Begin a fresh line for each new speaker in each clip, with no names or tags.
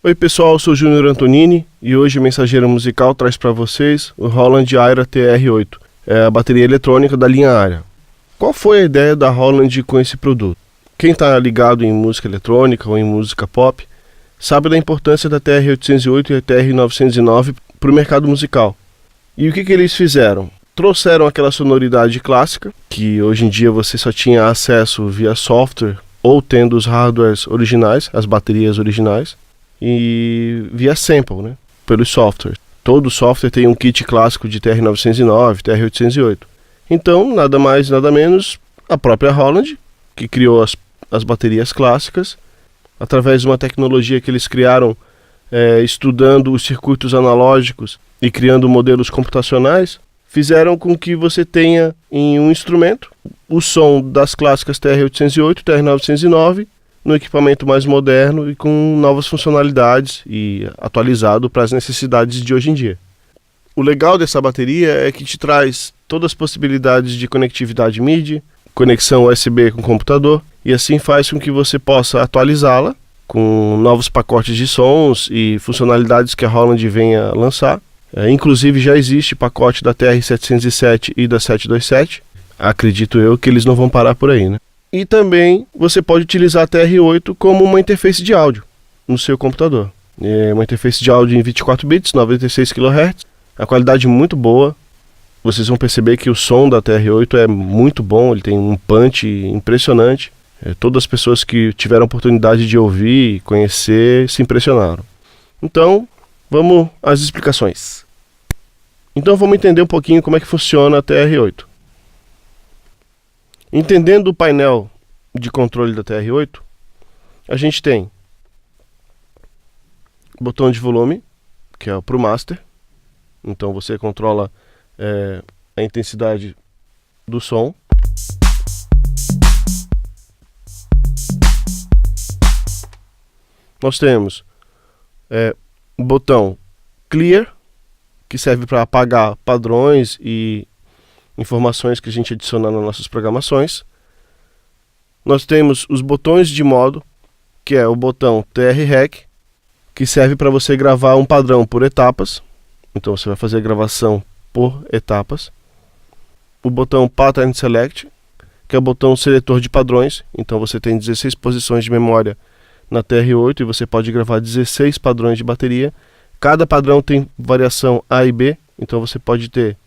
Oi pessoal, eu sou o Júnior Antonini e hoje o Mensageiro Musical traz para vocês o Roland Aira TR-8, a bateria eletrônica da linha Aira. Qual foi a ideia da Roland com esse produto? Quem está ligado em música eletrônica ou em música pop sabe da importância da TR-808 e a TR-909 para o mercado musical. E o que eles fizeram? Trouxeram aquela sonoridade clássica, que hoje em dia você só tinha acesso via software ou tendo os hardwares originais, as baterias originais, e via sample, né, pelos softwares. Todo software tem um kit clássico de TR-909, TR-808. Então, nada mais, nada menos, a própria Roland, que criou as baterias clássicas, através de uma tecnologia que eles criaram estudando os circuitos analógicos e criando modelos computacionais, fizeram com que você tenha em um instrumento o som das clássicas TR-808, TR-909, no equipamento mais moderno e com novas funcionalidades e atualizado para as necessidades de hoje em dia. O legal dessa bateria é que te traz todas as possibilidades de conectividade MIDI, conexão USB com computador, e assim faz com que você possa atualizá-la com novos pacotes de sons e funcionalidades que a Roland venha a lançar. Inclusive já existe pacote da TR-707 e da 727. Acredito eu que eles não vão parar por aí, né? E também você pode utilizar a TR-8 como uma interface de áudio no seu computador. É uma interface de áudio em 24 bits, 96 kHz, a qualidade muito boa. Vocês vão perceber que o som da TR-8 é muito bom, ele tem um punch impressionante. Todas as pessoas que tiveram a oportunidade de ouvir e conhecer se impressionaram. Então, vamos às explicações. Então vamos entender um pouquinho como é que funciona a TR-8. Entendendo o painel de controle da TR-8, a gente tem o botão de volume, que é para o master. Então você controla a intensidade do som. Nós temos o botão clear, que serve para apagar padrões e informações que a gente adiciona nas nossas programações. Nós temos os botões de modo, que é o botão TR-Rec, que serve para você gravar um padrão por etapas. Então você vai fazer a gravação por etapas. O botão Pattern Select, que é o botão seletor de padrões. Então você tem 16 posições de memória na TR-8 e você pode gravar 16 padrões de bateria. Cada padrão tem variação A e B, então você pode ter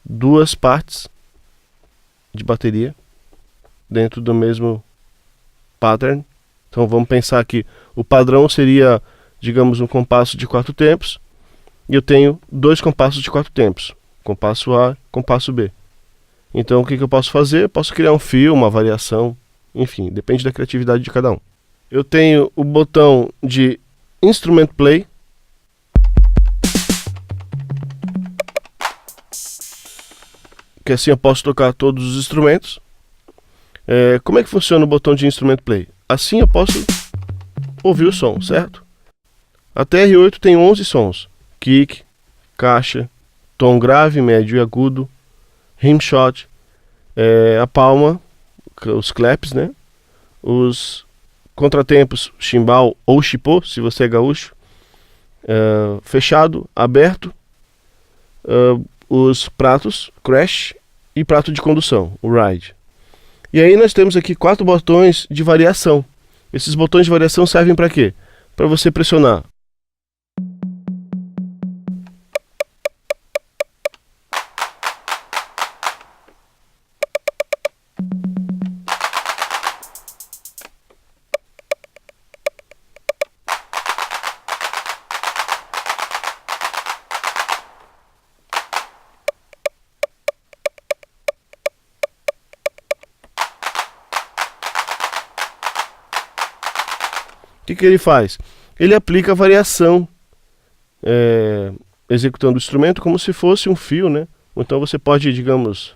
duas partes de bateria dentro do mesmo pattern. Então vamos pensar que o padrão seria, digamos, um compasso de 4 tempos, e eu tenho dois compassos de 4 tempos, compasso A, compasso B. Então o que eu posso fazer? Eu posso criar um fio, uma variação, enfim, depende da criatividade de cada um. Eu tenho o botão de Instrument Play, que assim eu posso tocar todos os instrumentos. Como é que funciona o botão de Instrument Play? Assim eu posso ouvir o som, certo? A TR-8 tem 11 sons: kick, caixa, tom grave, médio e agudo, rimshot, a palma, os claps, né? Os contratempos, chimbal ou chipô, se você é gaúcho, fechado, aberto, os pratos, crash, e prato de condução, o ride. E aí nós temos aqui 4 botões de variação. Esses botões de variação servem para quê? Para você pressionar O que ele faz? Ele aplica a variação, executando o instrumento como se fosse um fio, né? Então você pode, digamos,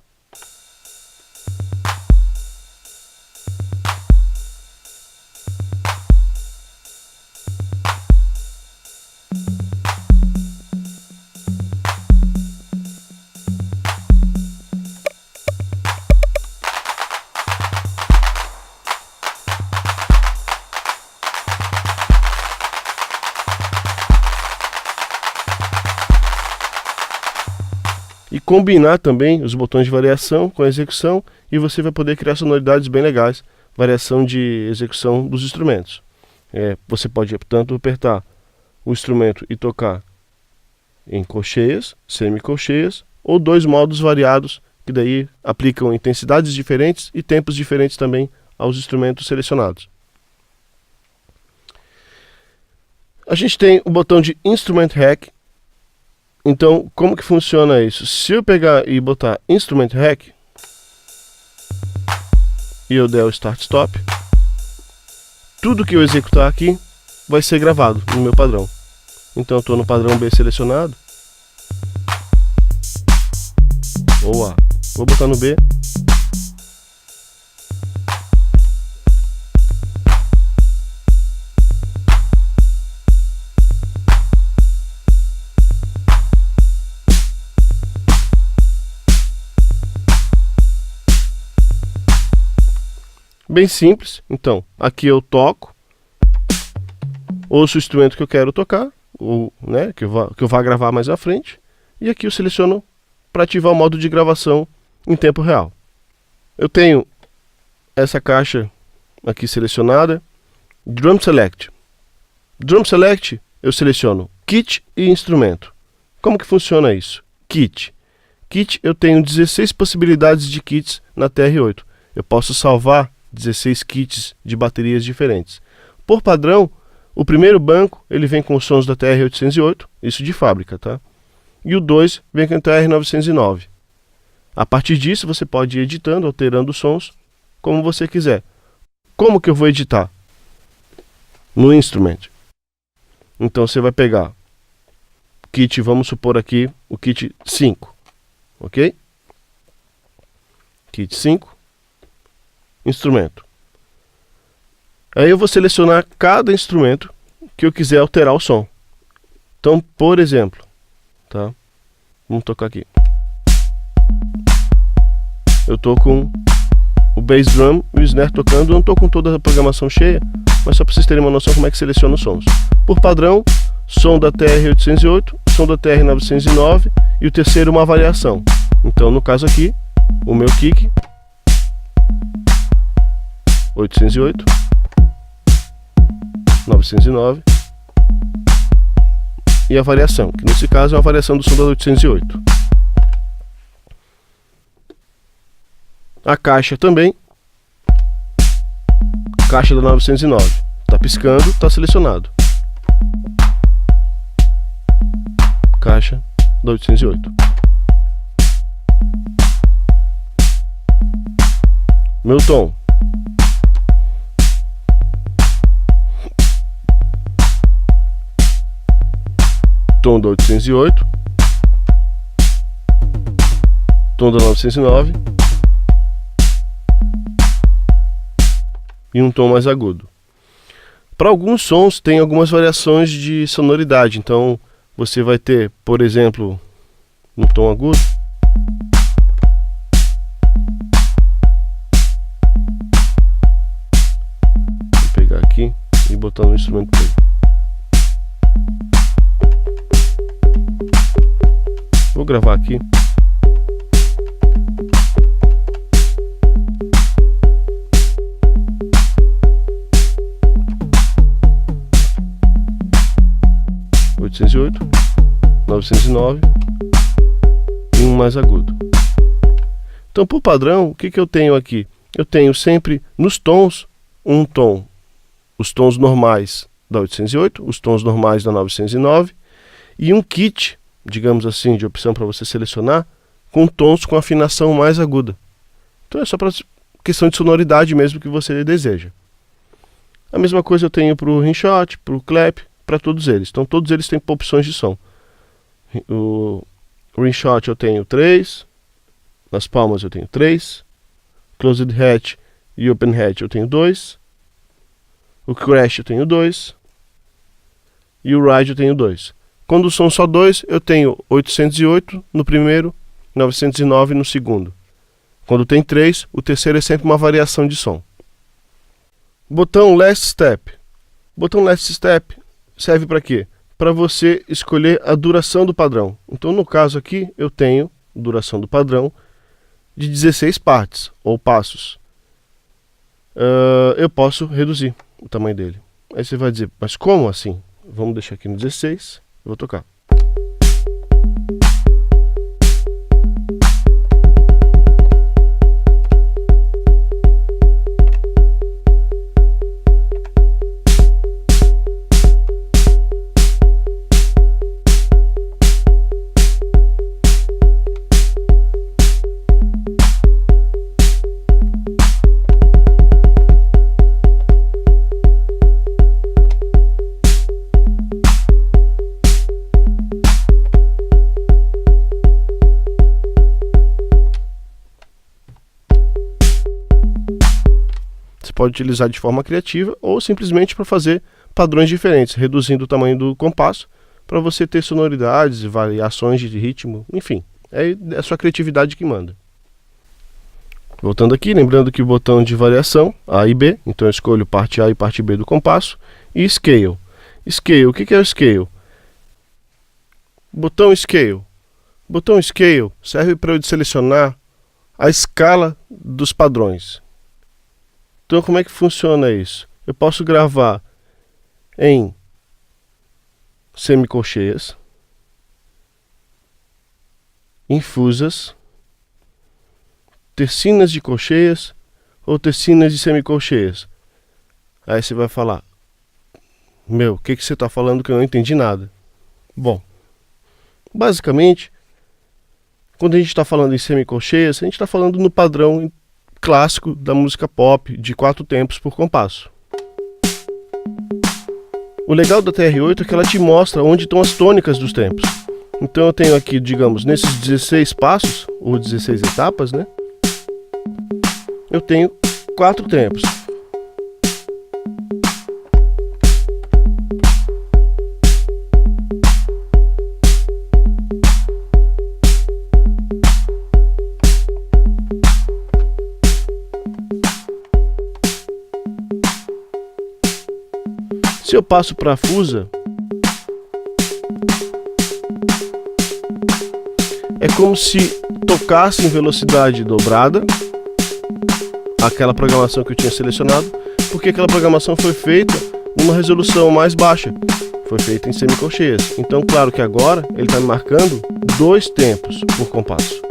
e combinar também os botões de variação com a execução, e você vai poder criar sonoridades bem legais, variação de execução dos instrumentos. Você pode tanto apertar o instrumento e tocar em colcheias, semicolcheias, ou dois modos variados, que daí aplicam intensidades diferentes e tempos diferentes também aos instrumentos selecionados. A gente tem o botão de Instrument Rack. Então, como que funciona isso? Se eu pegar e botar Instrument Rack e eu der o Start Stop, tudo que eu executar aqui vai ser gravado no meu padrão. Então eu estou no padrão B selecionado, ou A. Vou botar no B. Bem simples. Então, aqui eu toco, ouço o instrumento que eu quero tocar, ou, né, que eu vá gravar mais à frente, e aqui eu seleciono para ativar o modo de gravação em tempo real. Eu tenho essa caixa aqui selecionada, Drum Select. Drum Select, eu seleciono Kit e Instrumento. Como que funciona isso? Kit. Kit, eu tenho 16 possibilidades de kits na TR-8. Eu posso salvar 16 kits de baterias diferentes. Por padrão, o primeiro banco ele vem com os sons da TR-808, isso de fábrica, tá? E o 2 vem com a TR-909. A partir disso você pode ir editando, alterando os sons como você quiser. Como que eu vou editar? No Instrument. Então você vai pegar kit, vamos supor aqui o kit 5, ok? Kit 5. Instrumento. Aí eu vou selecionar cada instrumento que eu quiser alterar o som. Então, por exemplo, tá? Vamos tocar aqui. Eu tô com o bass drum e o snare tocando. Eu não tô com toda a programação cheia, mas só para vocês terem uma noção como é que seleciona os sons. Por padrão, som da TR-808, som da TR-909 e o terceiro uma variação. Então, no caso aqui, o meu kick 808, 909 e a variação, que nesse caso é uma variação do som da 808. A caixa também, caixa da 909, está piscando, está selecionado. Caixa da 808. Meu tom. Tom da 808, tom da 909 e um tom mais agudo. Para alguns sons tem algumas variações de sonoridade, então você vai ter, por exemplo, no tom agudo, vou pegar aqui e botar no instrumento play. Vou gravar aqui. (808), 909 e um mais agudo. Então, por padrão, o que eu tenho aqui? Eu tenho sempre nos tons um tom, os tons normais da 808, os tons normais da 909 e um kit, digamos assim, de opção para você selecionar, com tons com afinação mais aguda. Então é só para questão de sonoridade mesmo que você deseja. A mesma coisa eu tenho para o rimshot, para o clap, para todos eles. Então todos eles têm opções de som. O rimshot eu tenho 3, nas palmas eu tenho 3, closed hatch e open hatch eu tenho 2, o crash eu tenho 2 e o ride eu tenho 2. Quando são só 2, eu tenho 808 no primeiro, 909 no segundo. Quando tem 3, o terceiro é sempre uma variação de som. Botão Last Step. Botão Last Step serve para quê? Para você escolher a duração do padrão. Então, no caso aqui, eu tenho duração do padrão, de 16 partes ou passos. Eu posso reduzir o tamanho dele. Aí você vai dizer, mas como assim? Vamos deixar aqui no 16, eu vou tocar. Pode utilizar de forma criativa ou simplesmente para fazer padrões diferentes, reduzindo o tamanho do compasso para você ter sonoridades, variações de ritmo, enfim, é a sua criatividade que manda. Voltando aqui, lembrando que o botão de variação A e B, então eu escolho parte A e parte B do compasso, e Scale. Scale, o que é o Scale? Botão Scale. Botão Scale serve para eu selecionar a escala dos padrões. Então, como é que funciona isso? Eu posso gravar em semicolcheias, infusas, tercinas de colcheias ou tercinas de semicolcheias. Aí você vai falar, o que você está falando que eu não entendi nada? Bom, basicamente, quando a gente está falando em semicolcheias, a gente está falando no padrão clássico da música pop de 4 tempos por compasso. O legal da TR-8 é que ela te mostra onde estão as tônicas dos tempos. Então eu tenho aqui, digamos, nesses 16 passos, ou 16 etapas, né? Eu tenho 4 tempos. Se eu passo para a fusa, é como se tocasse em velocidade dobrada aquela programação que eu tinha selecionado, porque aquela programação foi feita numa resolução mais baixa, foi feita em semicolcheias. Então, claro que agora ele está me marcando 2 tempos por compasso.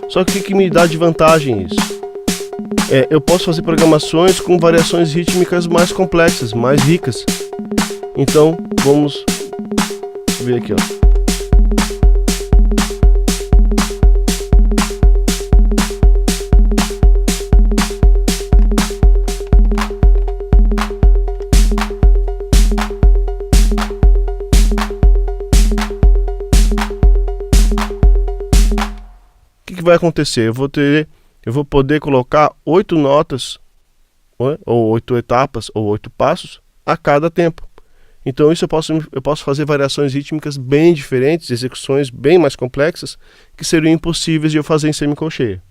Só que o que me dá de vantagem isso? Eu posso fazer programações com variações rítmicas mais complexas, mais ricas. Então, vamos ver aqui, ó. O que vai acontecer? Eu vou poder colocar 8 notas, ou 8 etapas, ou 8 passos a cada tempo. Então isso eu posso fazer variações rítmicas bem diferentes, execuções bem mais complexas, que seriam impossíveis de eu fazer em semicolcheia.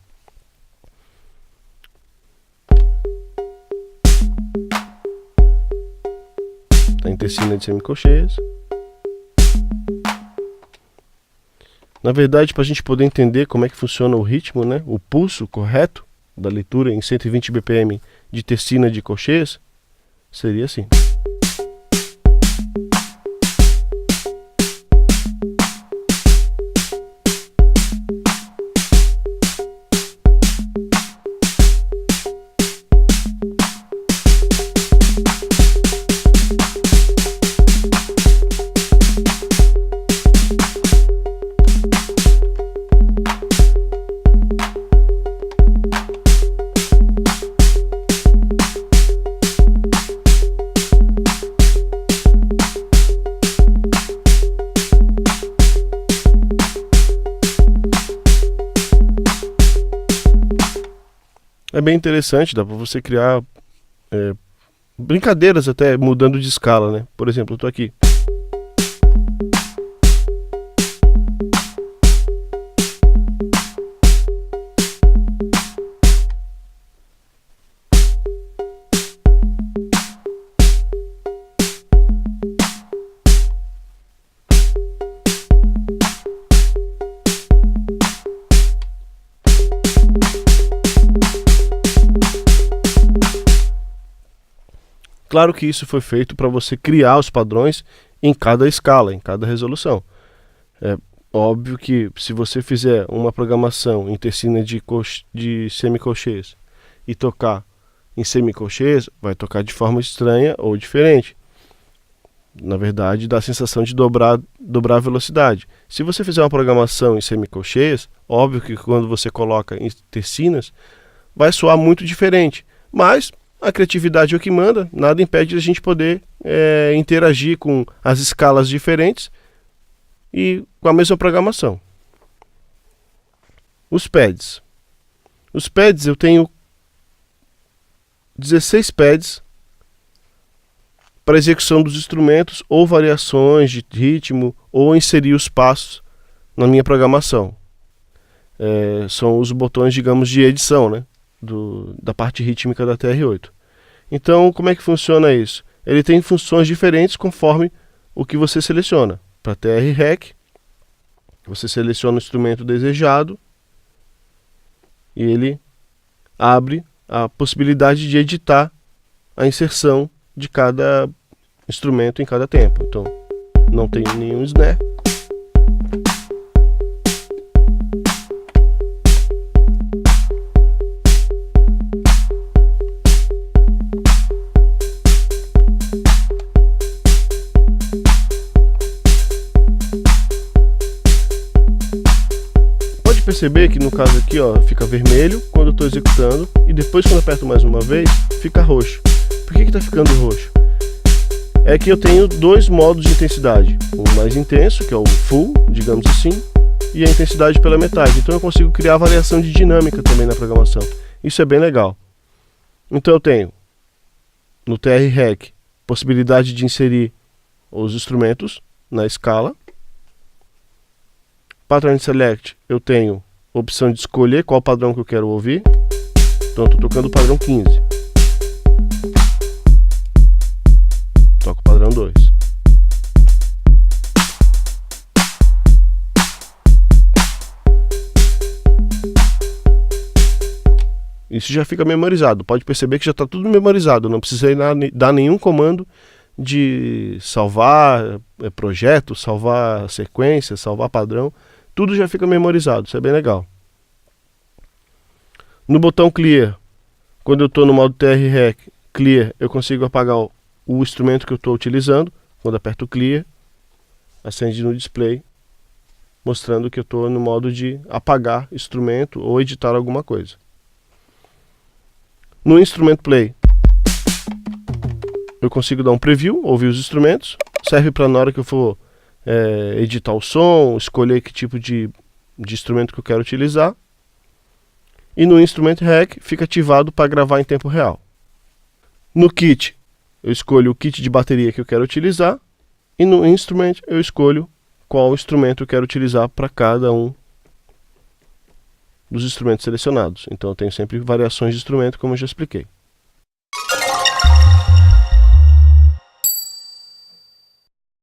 Tem tercina de semicolcheias. Na verdade, para a gente poder entender como é que funciona o ritmo, né, o pulso correto da leitura em 120 BPM de tercina de colcheias, seria assim. É bem interessante, dá para você criar brincadeiras até mudando de escala, né? Por exemplo, eu tô aqui. Claro que isso foi feito para você criar os padrões em cada escala, em cada resolução. É óbvio que se você fizer uma programação em tecina de semicolchês e tocar em semicolchês, vai tocar de forma estranha ou diferente. Na verdade, dá a sensação de dobrar a velocidade. Se você fizer uma programação em semicolcheias, óbvio que quando você coloca em tecinas, vai soar muito diferente. Mas a criatividade é o que manda, nada impede de a gente poder interagir com as escalas diferentes e com a mesma programação. Os pads. Os pads, eu tenho 16 pads para execução dos instrumentos ou variações de ritmo ou inserir os passos na minha programação. São os botões, digamos, de edição, né, da parte rítmica da TR-8. Então, como é que funciona isso? Ele tem funções diferentes conforme o que você seleciona. Para TR-Rec, você seleciona o instrumento desejado e ele abre a possibilidade de editar a inserção de cada instrumento em cada tempo. Então, não tem nenhum snare. Pode perceber que no caso aqui, ó, fica vermelho quando eu estou executando e depois quando eu aperto mais uma vez, fica roxo. Por que está ficando roxo? É que eu tenho dois modos de intensidade. O mais intenso, que é o full, digamos assim, e a intensidade pela metade. Então eu consigo criar variação de dinâmica também na programação. Isso é bem legal. Então eu tenho no TR-Rec possibilidade de inserir os instrumentos na escala. Pattern Select, eu tenho a opção de escolher qual padrão que eu quero ouvir. Então eu estou tocando o padrão 15. Toco o padrão 2. Isso já fica memorizado. Pode perceber que já está tudo memorizado. Não precisei dar nenhum comando de salvar projeto, salvar sequência, salvar padrão. Tudo já fica memorizado. Isso é bem legal. No botão Clear, quando eu estou no modo TR-Rec Clear, eu consigo apagar o instrumento que eu estou utilizando. Quando aperto Clear, acende no display, mostrando que eu estou no modo de apagar instrumento ou editar alguma coisa. No Instrument Play, eu consigo dar um preview, ouvir os instrumentos. Serve para na hora que eu for editar o som, escolher que tipo de instrumento que eu quero utilizar. E no Instrument Rec fica ativado para gravar em tempo real. No Kit, eu escolho o kit de bateria que eu quero utilizar. E no Instrument eu escolho qual instrumento eu quero utilizar para cada um dos instrumentos selecionados. Então eu tenho sempre variações de instrumento, como eu já expliquei.